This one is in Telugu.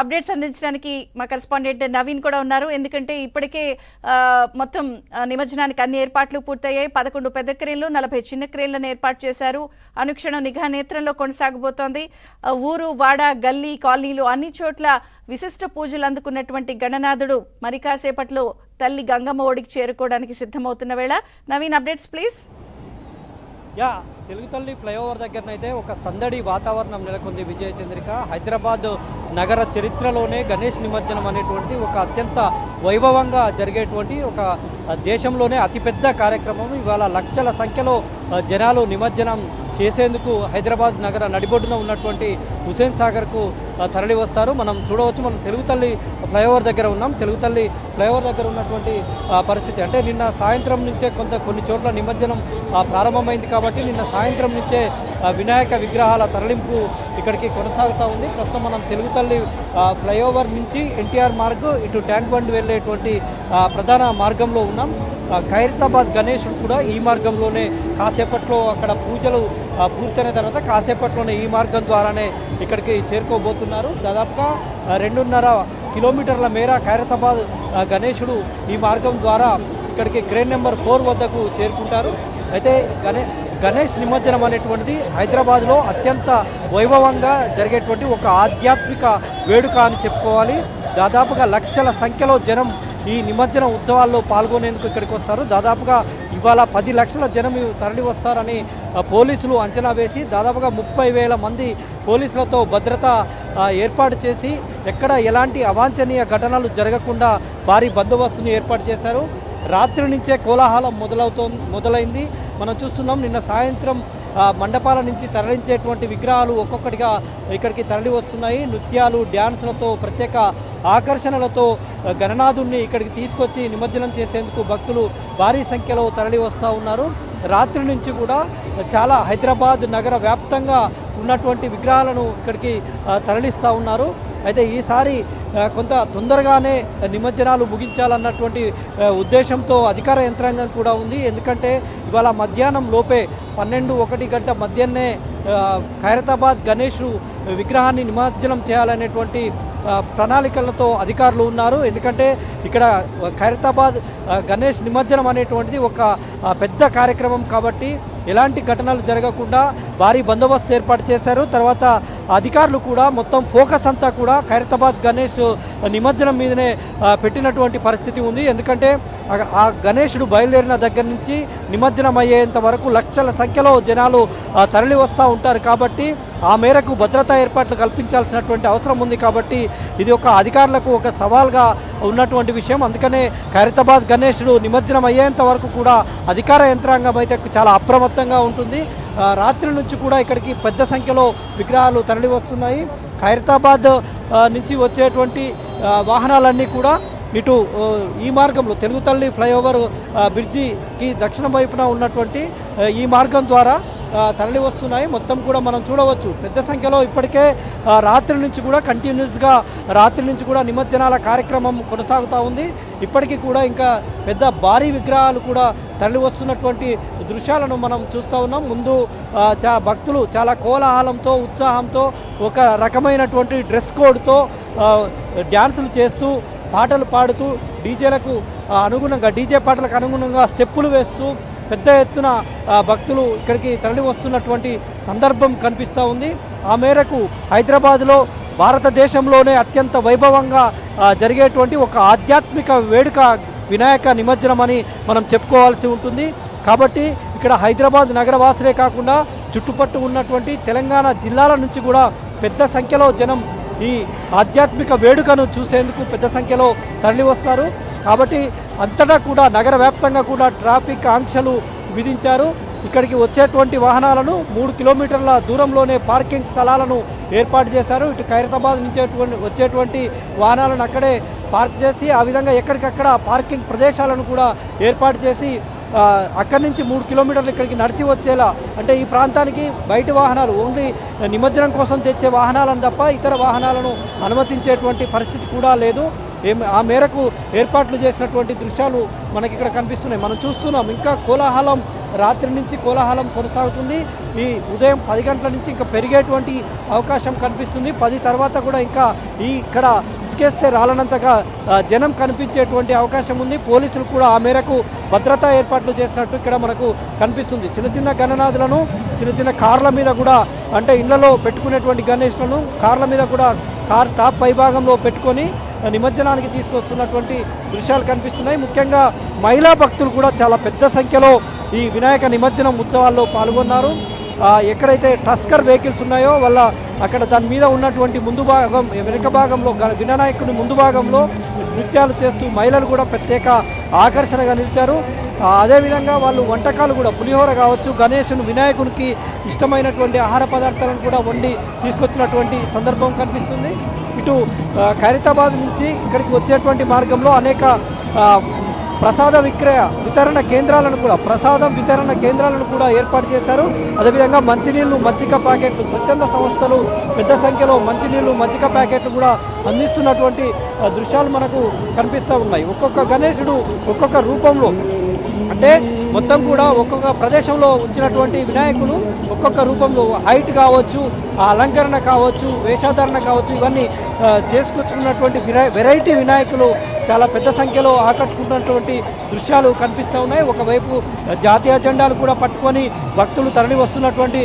అప్డేట్స్ అందించడానికి మా కరెస్పాండెంట్ నవీన్ కూడా ఉన్నారు. ఎందుకంటే ఇప్పటికే మొత్తం నిమజ్జనానికి అన్ని ఏర్పాట్లు పూర్తయ్యాయి. 11 పెద్ద క్రేన్లు 40 చిన్న క్రేన్లను ఏర్పాటు చేశారు. అనుక్షణం నిఘా నేత్రంలో కొనసాగబోతోంది. ఊరు వాడ గల్లీ కాలనీలు అన్ని చోట్ల విశిష్ట పూజలు అందుకున్నటువంటి గణనాథుడు మరి కాసేపట్లో తల్లి గంగమ్మ ఒడికి చేరుకోవడానికి సిద్ధమవుతున్న వేళ. Naveen, updates please. తెలుగు తల్లి ఫ్లైఓవర్ దగ్గరనైతే ఒక సందడి వాతావరణం నెలకొంది. విజయ చంద్రిక, హైదరాబాద్ నగర చరిత్రలోనే గణేష్ నిమజ్జనం అనేటువంటిది ఒక అత్యంత వైభవంగా జరిగేటువంటి ఒక దేశంలోనే అతిపెద్ద కార్యక్రమం. ఇవాళ లక్షల సంఖ్యలో జనాలు నిమజ్జనం చేసేందుకు హైదరాబాద్ నగర నడిబొడ్డున ఉన్నటువంటి హుసేన్ సాగర్కు తరలి వస్తారు. మనం చూడవచ్చు, మనం తెలుగు తల్లి ఫ్లైఓవర్ దగ్గర ఉన్నాం. తెలుగు తల్లి ఫ్లైఓవర్ దగ్గర ఉన్నటువంటి పరిస్థితి అంటే నిన్న సాయంత్రం నుంచే కొన్ని చోట్ల నిమజ్జనం ప్రారంభమైంది కాబట్టి నిన్న సాయంత్రం నుంచే వినాయక విగ్రహాల తరలింపు ఇక్కడికి కొనసాగుతూ ఉంది. ప్రస్తుతం మనం తెలుగు తల్లి ఫ్లైఓవర్ నుంచి ఎన్టీఆర్ మార్గ్ ఇటు ట్యాంక్ బండ్ వెళ్ళేటువంటి ప్రధాన మార్గంలో ఉన్నాం. ఖైరతాబాద్ గణేశుడు కూడా ఈ మార్గంలోనే కాసేపట్లో అక్కడ పూజలు పూర్తయిన తర్వాత కాసేపట్లోనే ఈ మార్గం ద్వారానే ఇక్కడికి చేరుకోబోతున్నారు. దాదాపుగా 2.5 కిలోమీటర్ల మేర ఖైరతాబాద్ గణేశుడు ఈ మార్గం ద్వారా ఇక్కడికి క్రేన్ నెంబర్ 4 వద్దకు చేరుకుంటారు. అయితే గణేష్ నిమజ్జనం అనేటువంటిది హైదరాబాద్లో అత్యంత వైభవంగా జరిగేటువంటి ఒక ఆధ్యాత్మిక వేడుక అని చెప్పుకోవాలి. దాదాపుగా లక్షల సంఖ్యలో జనం ఈ నిమజ్జన ఉత్సవాల్లో పాల్గొనేందుకు ఇక్కడికి వస్తారు. దాదాపుగా ఇవాళ 10 లక్షల జనం తరలి వస్తారని పోలీసులు అంచనా వేసి దాదాపుగా 30,000 మంది పోలీసులతో భద్రత ఏర్పాటు చేసి ఎక్కడ ఎలాంటి అవాంఛనీయ ఘటనలు జరగకుండా భారీ బందోబస్తును ఏర్పాటు చేశారు. రాత్రి నుంచే కోలాహలం మొదలైంది. మనం చూస్తున్నాం, నిన్న సాయంత్రం మండపాల నుంచి తరలించేటువంటి విగ్రహాలు ఒక్కొక్కటిగా ఇక్కడికి తరలి వస్తున్నాయి. నృత్యాలు, డ్యాన్సులతో, ప్రత్యేక ఆకర్షణలతో గణనాథుణ్ణి ఇక్కడికి తీసుకొచ్చి నిమజ్జనం చేసేందుకు భక్తులు భారీ సంఖ్యలో తరలి వస్తూ ఉన్నారు. రాత్రి నుంచి కూడా చాలా హైదరాబాద్ నగర వ్యాప్తంగా ఉన్నటువంటి విగ్రహాలను ఇక్కడికి తరలిస్తూ ఉన్నారు. అయితే ఈసారి కొంత తొందరగానే నిమజ్జనాలు ముగించాలన్నటువంటి ఉద్దేశంతో అధికార యంత్రాంగం కూడా ఉంది. ఎందుకంటే ఇవాళ మధ్యాహ్నం లోపే 12-1 గంట మధ్యాహ్నే ఖైరతాబాద్ గణేష్ విగ్రహాన్ని నిమజ్జనం చేయాలనేటువంటి ప్రణాళికలతో అధికారులు ఉన్నారు. ఎందుకంటే ఇక్కడ ఖైరతాబాద్ గణేష్ నిమజ్జనం అనేటువంటిది ఒక పెద్ద కార్యక్రమం కాబట్టి ఎలాంటి ఘటనలు జరగకుండా భారీ బందోబస్తు ఏర్పాటు చేశారు. తర్వాత అధికారులు కూడా మొత్తం ఫోకస్ అంతా కూడా ఖైరతాబాద్ గణేష్ నిమజ్జనం మీదనే పెట్టినటువంటి పరిస్థితి ఉంది. ఎందుకంటే ఆ గణేశుడు బయలుదేరిన దగ్గర నుంచి నిమజ్జనం అయ్యేంత వరకు లక్షల సంఖ్యలో జనాలు తరలి వస్తూ ఉంటారు కాబట్టి ఆ మేరకు భద్రతా ఏర్పాట్లు కల్పించాల్సినటువంటి అవసరం ఉంది. కాబట్టి ఇది ఒక అధికారులకు ఒక సవాల్గా ఉన్నటువంటి విషయం. అందుకనే ఖైరతాబాద్ గణేశుడు నిమజ్జనం అయ్యేంత వరకు కూడా అధికార యంత్రాంగం అయితే చాలా అప్రమత్తంగా ఉంటుంది. రాత్రి నుంచి కూడా ఇక్కడికి పెద్ద సంఖ్యలో విగ్రహాలు తరలి వస్తున్నాయి. ఖైరతాబాద్ నుంచి వచ్చేటువంటి వాహనాలన్నీ కూడా ఇటు ఈ మార్గంలో తెలుగు తల్లి ఫ్లైఓవర్ బ్రిడ్జికి దక్షిణ వైపున ఉన్నటువంటి ఈ మార్గం ద్వారా తరలి వస్తున్నాయి. మొత్తం కూడా మనం చూడవచ్చు పెద్ద సంఖ్యలో ఇప్పటికే రాత్రి నుంచి కూడా కంటిన్యూస్గా నిమజ్జనాల కార్యక్రమం కొనసాగుతూ ఉంది. ఇప్పటికీ కూడా ఇంకా పెద్ద భారీ విగ్రహాలు కూడా తరలి వస్తున్నటువంటి దృశ్యాలను మనం చూస్తూ ఉన్నాం. ముందు భక్తులు చాలా కోలాహలంతో, ఉత్సాహంతో, ఒక రకమైనటువంటి డ్రెస్ కోడ్తో డ్యాన్సులు చేస్తూ, పాటలు పాడుతూ, డీజే పాటలకు అనుగుణంగా స్టెప్పులు వేస్తూ పెద్ద ఎత్తున భక్తులు ఇక్కడికి తరలి వస్తున్నటువంటి సందర్భం కనిపిస్తూ ఉంది. ఆ మేరకు హైదరాబాద్లో భారతదేశంలోనే అత్యంత వైభవంగా జరిగేటువంటి ఒక ఆధ్యాత్మిక వేడుక వినాయక నిమజ్జనం అని మనం చెప్పుకోవాల్సి ఉంటుంది. కాబట్టి ఇక్కడ హైదరాబాద్ నగరవాసులే కాకుండా చుట్టుపట్టు ఉన్నటువంటి తెలంగాణ జిల్లాల నుంచి కూడా పెద్ద సంఖ్యలో జనం ఈ ఆధ్యాత్మిక వేడుకను చూసేందుకు పెద్ద సంఖ్యలో తరలి వస్తారు. కాబట్టి అంతటా కూడా నగర వ్యాప్తంగా కూడా ట్రాఫిక్ ఆంక్షలు విధించారు. ఇక్కడికి వచ్చేటువంటి వాహనాలను 3 కిలోమీటర్ల దూరంలోనే పార్కింగ్ స్థలాలను ఏర్పాటు చేశారు. ఇటు ఖైరతాబాద్ నుంచి వచ్చేటువంటి వాహనాలను అక్కడే పార్క్ చేసి ఆ విధంగా ఎక్కడికక్కడ పార్కింగ్ ప్రదేశాలను కూడా ఏర్పాటు చేసి అక్కడి నుంచి 3 కిలోమీటర్లు ఇక్కడికి నడిచి వచ్చేలా, అంటే ఈ ప్రాంతానికి బయట వాహనాలు ఓన్లీ నిమజ్జనం కోసం తెచ్చే వాహనాలను తప్ప ఇతర వాహనాలను అనుమతించేటువంటి పరిస్థితి కూడా లేదు. ఆ మేరకు ఏర్పాట్లు చేసినటువంటి దృశ్యాలు మనకి ఇక్కడ కనిపిస్తున్నాయి. మనం చూస్తున్నాం ఇంకా కోలాహలం రాత్రి నుంచి కోలాహలం కొనసాగుతుంది. ఈ ఉదయం 10 గంటల నుంచి ఇంకా పెరిగేటువంటి అవకాశం కనిపిస్తుంది. 10 తర్వాత కూడా ఇంకా ఇక్కడ ఇసుకేస్తే రాలనంతగా జనం కనిపించేటువంటి అవకాశం ఉంది. పోలీసులు కూడా ఆ మేరకు భద్రతా ఏర్పాట్లు చేసినట్టు ఇక్కడ మనకు కనిపిస్తుంది. చిన్న చిన్న గణనాథులను చిన్న చిన్న కార్ల మీద కూడా, అంటే ఇళ్లలో పెట్టుకునేటువంటి గణేష్లను కార్ల మీద కూడా కార్ టాప్ పైభాగంలో పెట్టుకొని నిమజ్జనానికి తీసుకొస్తున్నటువంటి దృశ్యాలు కనిపిస్తున్నాయి. ముఖ్యంగా మహిళా భక్తులు కూడా చాలా పెద్ద సంఖ్యలో ఈ వినాయక నిమజ్జనం ఉత్సవాల్లో పాల్గొన్నారు. ఎక్కడైతే టస్కర్ వెహికల్స్ ఉన్నాయో వాళ్ళ అక్కడ దాని మీద ఉన్నటువంటి ముందు భాగం వెనుక భాగంలో వినాయకుని ముందు భాగంలో నృత్యాలు చేస్తూ మహిళలు కూడా ప్రత్యేక ఆకర్షణగా నిలిచారు. అదేవిధంగా వాళ్ళు వంటకాలు కూడా పులిహోర కావచ్చు, గణేశుని వినాయకునికి ఇష్టమైనటువంటి ఆహార పదార్థాలను కూడా వండి తీసుకొచ్చినటువంటి సందర్భం కనిపిస్తుంది. ఇటు ఖైరతాబాద్ నుంచి ఇక్కడికి వచ్చేటువంటి మార్గంలో అనేక ప్రసాద వితరణ కేంద్రాలను కూడా ఏర్పాటు చేశారు. అదేవిధంగా మంచినీళ్ళు, మజ్జిగ ప్యాకెట్లు, స్వచ్ఛంద సంస్థలు పెద్ద సంఖ్యలో మంచినీళ్ళు, మజ్జిగ ప్యాకెట్లు కూడా అందిస్తున్నటువంటి దృశ్యాలు మనకు కనిపిస్తూ ఉన్నాయి. ఒక్కొక్క గణేశుడు ఒక్కొక్క రూపంలో, అంటే మొత్తం కూడా ఒక్కొక్క ప్రదేశంలో ఉంచినటువంటి వినాయకులు ఒక్కొక్క రూపంలో హైట్ కావచ్చు, అలంకరణ కావచ్చు, వేషధారణ కావచ్చు, ఇవన్నీ చేసుకొచ్చుకున్నటువంటి వెరైటీ వినాయకులు చాలా పెద్ద సంఖ్యలో ఆకట్టుకున్నటువంటి దృశ్యాలు కనిపిస్తూ ఉన్నాయి. ఒకవైపు జాతీయ జెండాలు కూడా పట్టుకొని భక్తులు తరలి వస్తున్నటువంటి